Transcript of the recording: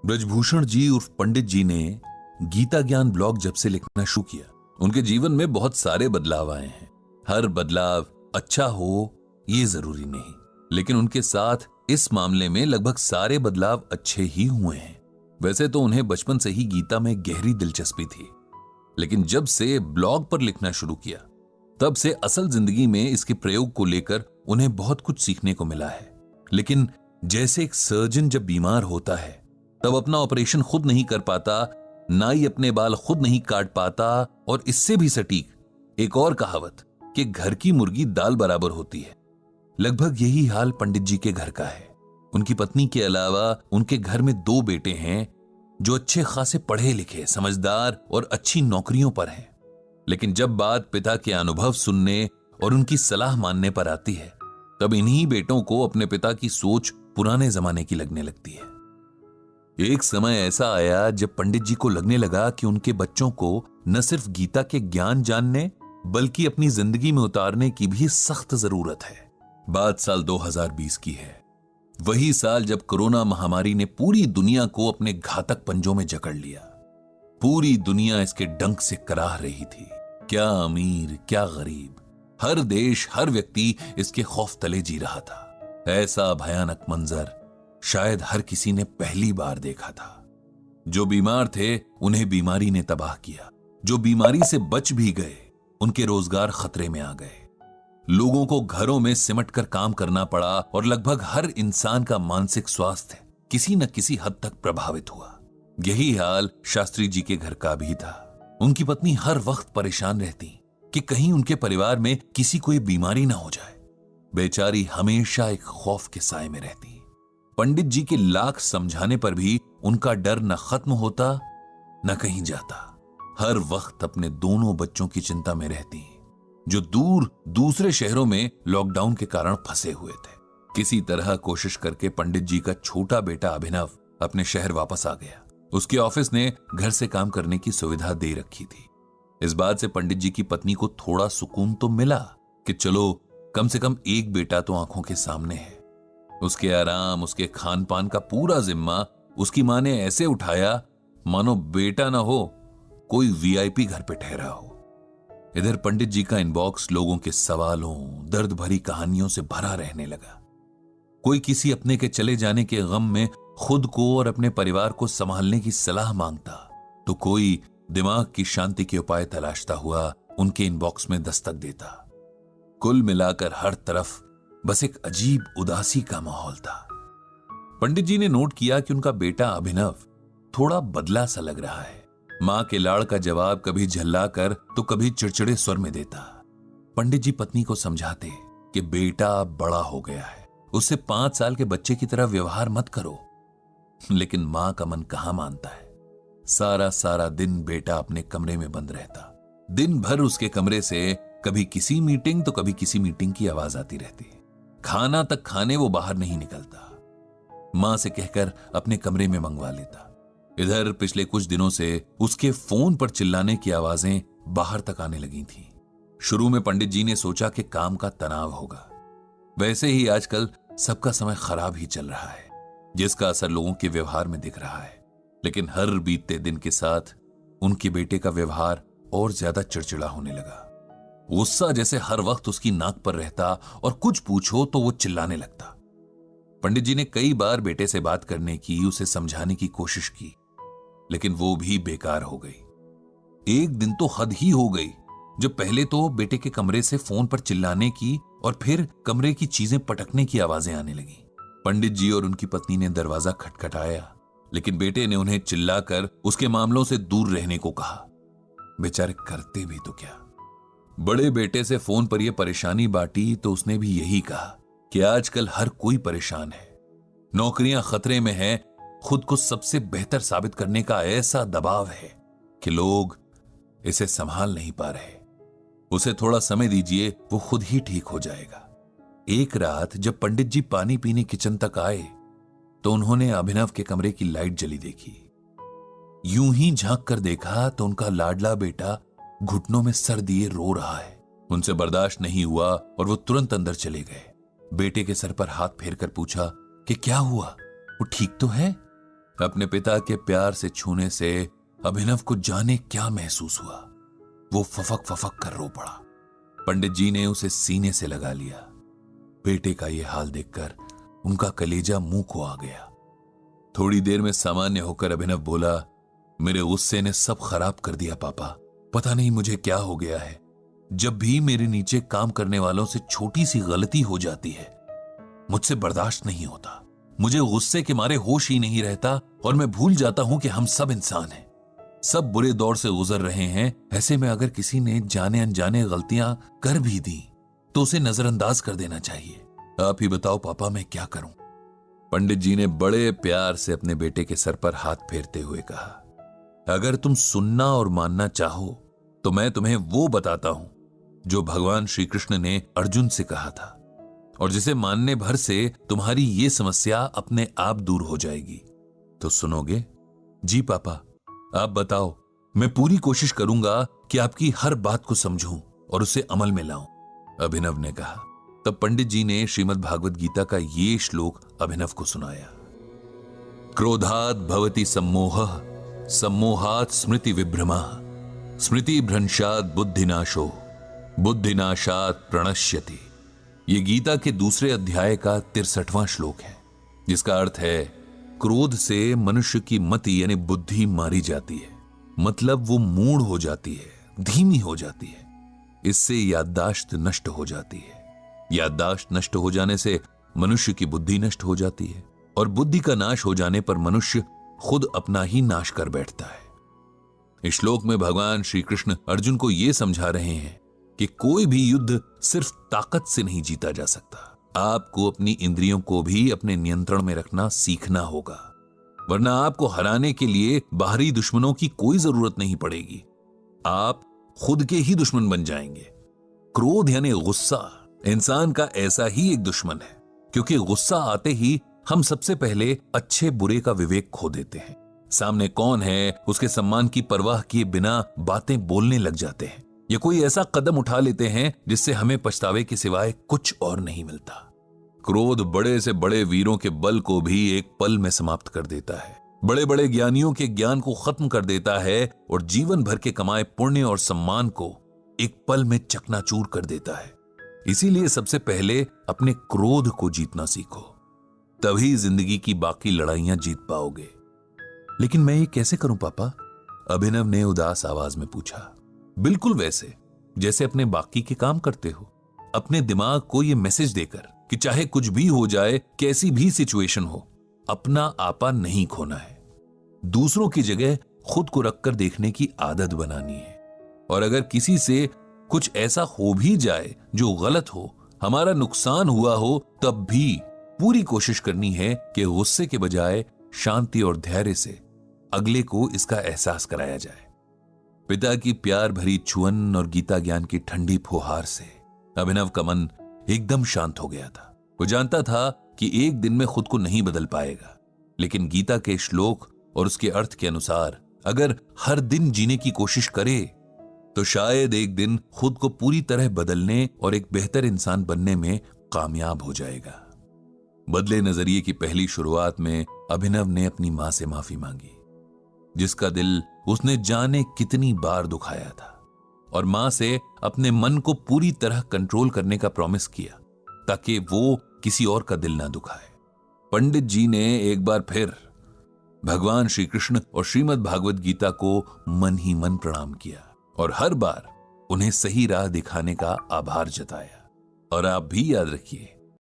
ब्रजभूषण जी उर्फ पंडित जी ने गीता ज्ञान ब्लॉग जब से लिखना शुरू किया, उनके जीवन में बहुत सारे बदलाव आए हैं। हर बदलाव अच्छा हो ये जरूरी नहीं, लेकिन उनके साथ इस मामले में लगभग सारे बदलाव अच्छे ही हुए हैं। वैसे तो उन्हें बचपन से ही गीता में गहरी दिलचस्पी थी, लेकिन जब से ब्लॉग पर लिखना शुरू किया तब से असल जिंदगी में इसके प्रयोग को लेकर उन्हें बहुत कुछ सीखने को मिला है। लेकिन जैसे एक सर्जन जब बीमार होता है तब अपना ऑपरेशन खुद नहीं कर पाता, नाई अपने बाल खुद नहीं काट पाता, और इससे भी सटीक एक और कहावत कि घर की मुर्गी दाल बराबर होती है, लगभग यही हाल पंडित जी के घर का है। उनकी पत्नी के अलावा उनके घर में 2 बेटे हैं जो अच्छे खासे पढ़े लिखे, समझदार और अच्छी नौकरियों पर हैं। लेकिन जब बात पिता के अनुभव सुनने और उनकी सलाह मानने पर आती है तब इन्हीं बेटों को अपने पिता की सोच पुराने जमाने की लगने लगती है। एक समय ऐसा आया जब पंडित जी को लगने लगा कि उनके बच्चों को न सिर्फ गीता के ज्ञान जानने बल्कि अपनी जिंदगी में उतारने की भी सख्त जरूरत है। बात साल 2020 की है, वही साल जब कोरोना महामारी ने पूरी दुनिया को अपने घातक पंजों में जकड़ लिया। पूरी दुनिया इसके डंक से कराह रही थी, क्या अमीर क्या गरीब, हर देश हर व्यक्ति इसके खौफ तले जी रहा था। ऐसा भयानक मंजर शायद हर किसी ने पहली बार देखा था। जो बीमार थे उन्हें बीमारी ने तबाह किया, जो बीमारी से बच भी गए उनके रोजगार खतरे में आ गए। लोगों को घरों में सिमट कर काम करना पड़ा और लगभग हर इंसान का मानसिक स्वास्थ्य किसी न किसी हद तक प्रभावित हुआ। यही हाल शास्त्री जी के घर का भी था। उनकी पत्नी हर वक्त परेशान रहती कि कहीं उनके परिवार में किसी को ये बीमारी ना हो जाए। बेचारी हमेशा एक खौफ के साए में रहती। पंडित जी के लाख समझाने पर भी उनका डर न खत्म होता न कहीं जाता। हर वक्त अपने दोनों बच्चों की चिंता में रहती जो दूर दूसरे शहरों में लॉकडाउन के कारण फंसे हुए थे। किसी तरह कोशिश करके पंडित जी का छोटा बेटा अभिनव अपने शहर वापस आ गया। उसके ऑफिस ने घर से काम करने की सुविधा दे रखी थी। इस बात से पंडित जी की पत्नी को थोड़ा सुकून तो मिला कि चलो कम से कम एक बेटा तो आंखों के सामने है। उसके आराम उसके खान पान का पूरा जिम्मा उसकी मां ने ऐसे उठाया मानो बेटा ना हो कोई वीआईपी घर पे ठहरा हो। इधर पंडित जी का इनबॉक्स लोगों के सवालों दर्द भरी कहानियों से भरा रहने लगा। कोई किसी अपने के चले जाने के गम में खुद को और अपने परिवार को संभालने की सलाह मांगता, तो कोई दिमाग की शांति के उपाय तलाशता हुआ उनके इनबॉक्स में दस्तक देता। कुल मिलाकर हर तरफ बस एक अजीब उदासी का माहौल था। पंडित जी ने नोट किया कि उनका बेटा अभिनव थोड़ा बदला सा लग रहा है। मां के लाड़ का जवाब कभी झल्लाकर तो कभी चिड़चिड़े स्वर में देता। पंडित जी पत्नी को समझाते कि बेटा बड़ा हो गया है, उससे 5 साल के बच्चे की तरह व्यवहार मत करो। लेकिन मां का मन कहां मानता है। सारा दिन बेटा अपने कमरे में बंद रहता। दिन भर उसके कमरे से कभी किसी मीटिंग तो कभी किसी मीटिंग की आवाज आती रहती। खाना तक खाने वो बाहर नहीं निकलता। मां से कहकर अपने कमरे में मंगवा लेता। इधर पिछले कुछ दिनों से उसके फोन पर चिल्लाने की आवाजें बाहर तक आने लगी थीं। शुरू में पंडित जी ने सोचा कि काम का तनाव होगा। वैसे ही आजकल सबका समय खराब ही चल रहा है, जिसका असर लोगों के व्यवहार में दिख रहा है। लेकिन हर बीतते दिन के साथ उनके बेटे का व्यवहार और ज्यादा चिड़चिड़ा होने लगा। गुस्सा जैसे हर वक्त उसकी नाक पर रहता और कुछ पूछो तो वो चिल्लाने लगता। पंडित जी ने कई बार बेटे से बात करने की, उसे समझाने की कोशिश की, लेकिन वो भी बेकार हो गई। एक दिन तो हद ही हो गई जब पहले तो बेटे के कमरे से फोन पर चिल्लाने की और फिर कमरे की चीजें पटकने की आवाजें आने लगी। पंडित जी और उनकी पत्नी ने दरवाजा खटखटाया, लेकिन बेटे ने उन्हें चिल्लाकर उसके मामलों से दूर रहने को कहा। बेचारे करते भी तो क्या। बड़े बेटे से फोन पर यह परेशानी बांटी तो उसने भी यही कहा कि आजकल हर कोई परेशान है, नौकरियां खतरे में हैं, खुद को सबसे बेहतर साबित करने का ऐसा दबाव है कि लोग इसे संभाल नहीं पा रहे। उसे थोड़ा समय दीजिए, वो खुद ही ठीक हो जाएगा। एक रात जब पंडित जी पानी पीने किचन तक आए तो उन्होंने अभिनव के कमरे की लाइट जली देखी। यूं ही झांक कर देखा तो उनका लाडला बेटा घुटनों में सर दिए रो रहा है। उनसे बर्दाश्त नहीं हुआ और वो तुरंत अंदर चले गए। बेटे के सर पर हाथ फेरकर पूछा कि क्या हुआ, वो ठीक तो है? अपने पिता के प्यार से छूने से अभिनव को जाने क्या महसूस हुआ। वो फफक फफक कर रो पड़ा। पंडित जी ने उसे सीने से लगा लिया। बेटे का ये हाल देखकर उनका कलेजा मुंह को आ गया। थोड़ी देर में सामान्य होकर अभिनव बोला, मेरे गुस्से ने सब खराब कर दिया पापा। पता नहीं मुझे क्या हो गया है। जब भी मेरे नीचे काम करने वालों से छोटी सी गलती हो जाती है, मुझसे बर्दाश्त नहीं होता। मुझे गुस्से के मारे होश ही नहीं रहता और मैं भूल जाता हूं कि हम सब इंसान हैं। सब बुरे दौर से गुजर रहे हैं। ऐसे में अगर किसी ने जाने अनजाने गलतियां कर भी दी तो उसे नजरअंदाज कर देना चाहिए। आप ही बताओ पापा, मैं क्या करूं? पंडित जी ने बड़े प्यार से अपने बेटे के सर पर हाथ फेरते हुए कहा, अगर तुम सुनना और मानना चाहो तो मैं तुम्हें वो बताता हूं जो भगवान श्री कृष्ण ने अर्जुन से कहा था, और जिसे मानने भर से तुम्हारी ये समस्या अपने आप दूर हो जाएगी। तो सुनोगे? जी पापा, आप बताओ। मैं पूरी कोशिश करूंगा कि आपकी हर बात को समझूं और उसे अमल में लाऊं, अभिनव ने कहा। तब पंडित जी ने श्रीमद् भागवत गीता का ये श्लोक अभिनव को सुनाया। क्रोधात् भवति सम्मोहः, सम्मोहात् स्मृति विभ्रमः, स्मृति भ्रंशात् बुद्धिनाशो, बुद्धिनाशात् प्रणश्यति। ये गीता के दूसरे अध्याय का 63वां श्लोक है, जिसका अर्थ है क्रोध से मनुष्य की मति यानी बुद्धि मारी जाती है। मतलब वो मूढ़ हो जाती है, धीमी हो जाती है। इससे याददाश्त नष्ट हो जाती है। याददाश्त नष्ट हो जाने से मनुष्य की बुद्धि नष्ट हो जाती है, और बुद्धि का नाश हो जाने पर मनुष्य खुद अपना ही नाश कर बैठता है। इस श्लोक में भगवान श्री कृष्ण अर्जुन को यह समझा रहे हैं कि कोई भी युद्ध सिर्फ ताकत से नहीं जीता जा सकता। आपको अपनी इंद्रियों को भी अपने नियंत्रण में रखना सीखना होगा, वरना आपको हराने के लिए बाहरी दुश्मनों की कोई जरूरत नहीं पड़ेगी। आप खुद के ही दुश्मन बन जाएंगे। क्रोध यानी गुस्सा इंसान का ऐसा ही एक दुश्मन है, क्योंकि गुस्सा आते ही हम सबसे पहले अच्छे बुरे का विवेक खो देते हैं। सामने कौन है उसके सम्मान की परवाह किए बिना बातें बोलने लग जाते हैं, या कोई ऐसा कदम उठा लेते हैं जिससे हमें पछतावे के सिवाय कुछ और नहीं मिलता। क्रोध बड़े से बड़े वीरों के बल को भी एक पल में समाप्त कर देता है, बड़े बड़े ज्ञानियों के ज्ञान को खत्म कर देता है, और जीवन भर के कमाए पुण्य और सम्मान को एक पल में चकनाचूर कर देता है। इसीलिए सबसे पहले अपने क्रोध को जीतना सीखो, तभी जिंदगी की बाकी लड़ाइयां जीत पाओगे। लेकिन मैं ये कैसे करूं पापा? अभिनव ने उदास आवाज में पूछा। बिल्कुल वैसे जैसे अपने बाकी के काम करते हो, अपने दिमाग को ये मैसेज देकर कि चाहे कुछ भी हो जाए, कैसी भी सिचुएशन हो, अपना आपा नहीं खोना है। दूसरों की जगह खुद को रखकर देखने की आदत बनानी है, और अगर किसी से कुछ ऐसा हो भी जाए जो गलत हो, हमारा नुकसान हुआ हो, तब भी पूरी कोशिश करनी है कि गुस्से के बजाय शांति और धैर्य से अगले को इसका एहसास कराया जाए। पिता की प्यार भरी छुअन और गीता ज्ञान की ठंडी फुहार से अभिनव का मन एकदम शांत हो गया था। वो जानता था कि एक दिन में खुद को नहीं बदल पाएगा, लेकिन गीता के श्लोक और उसके अर्थ के अनुसार अगर हर दिन जीने की कोशिश करे तो शायद एक दिन खुद को पूरी तरह बदलने और एक बेहतर इंसान बनने में कामयाब हो जाएगा। बदले नजरिए की पहली शुरुआत में अभिनव ने अपनी मां से माफी मांगी, जिसका दिल उसने जाने कितनी बार दुखाया था, और मां से अपने मन को पूरी तरह कंट्रोल करने का प्रॉमिस किया ताकि वो किसी और का दिल ना दुखाए। पंडित जी ने एक बार फिर भगवान श्री कृष्ण और श्रीमद् भागवत गीता को मन ही मन प्रणाम किया, और हर बार उन्हें सही राह दिखाने का आभार जताया। और आप भी याद रखिए,